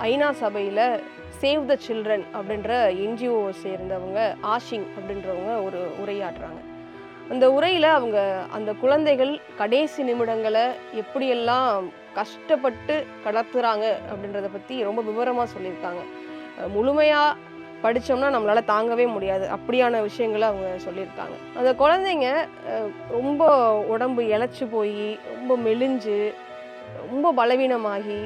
ஐநா சபையில் save the children அப்படின்ற என்ஜிஓ சேர்ந்தவங்க ஆஷிங் அப்படின்றவங்க ஒரு உரையாற்றுறாங்க. அந்த உரையில் அவங்க அந்த குழந்தைகள் கடைசி நிமிடங்களை எப்படியெல்லாம் கஷ்டப்பட்டு கடத்துறாங்க அப்படின்றத பற்றி ரொம்ப விவரமாக சொல்லியிருக்காங்க. முழுமையாக படித்தோம்னா நம்மளால் தாங்கவே முடியாது, அப்படியான விஷயங்களை அவங்க சொல்லியிருக்காங்க. அந்த குழந்தைங்க ரொம்ப உடம்பு இளைச்சி போய் ரொம்ப மெலிஞ்சு ரொம்ப பலவீனமாகி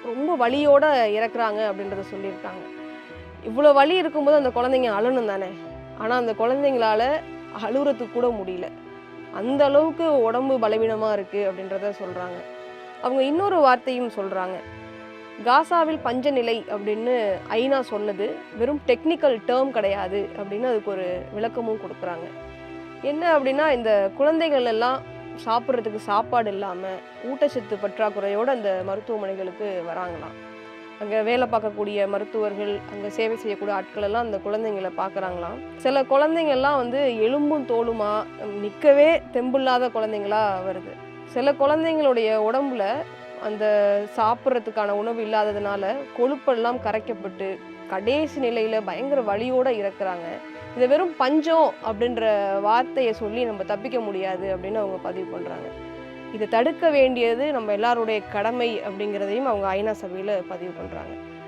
ரொம்ப வலியோடு இறக்குறாங்க அப்படின்றத சொல்லியிருக்காங்க. இவ்வளோ வலி இருக்கும்போது அந்த குழந்தைங்க அழணும் தானே, ஆனால் அந்த குழந்தைங்களால அழுகிறதுக்கு கூட முடியல, அந்த அளவுக்கு உடம்பு பலவீனமாக இருக்குது அப்படின்றத சொல்கிறாங்க. அவங்க இன்னொரு வார்த்தையும் சொல்கிறாங்க, காசாவில் பஞ்ச நிலை அப்படின்னு ஐநா சொன்னது வெறும் டெக்னிக்கல் டேர்ம் கிடையாது அப்படின்னு அதுக்கு ஒரு விளக்கமும் கொடுக்குறாங்க. என்ன அப்படின்னா, இந்த குழந்தைகள் எல்லாம் சாப்பிட்றதுக்கு சாப்பாடு இல்லாமல் ஊட்டச்சத்து பற்றாக்குறையோடு அந்த மருத்துவமனைகளுக்கு வராங்களாம். அங்கே வேலை பார்க்கக்கூடிய மருத்துவர்கள், அங்கே சேவை செய்யக்கூடிய ஆட்கள் எல்லாம் அந்த குழந்தைங்களை பார்க்குறாங்களாம். சில குழந்தைங்கள்லாம் எலும்பும் தோலுமா நிற்கவே தெம்பில்லாத குழந்தைங்களா வருது. சில குழந்தைங்களுடைய உடம்புல அந்த சாப்பிட்றதுக்கான உணவு இல்லாததுனால கொழுப்பெல்லாம் கரைக்கப்பட்டு கடைசி நிலையில் பயங்கர வலியோடு இறக்குறாங்க. இதை வெறும் பஞ்சம் அப்படின்ற வார்த்தையை சொல்லி நம்ம தப்பிக்க முடியாது அப்படின்னு அவங்க பதிவு பண்ணுறாங்க. இதை தடுக்க வேண்டியது நம்ம எல்லாருடைய கடமை அப்படிங்கிறதையும் அவங்க ஐநா சபையில் பதிவு பண்ணுறாங்க.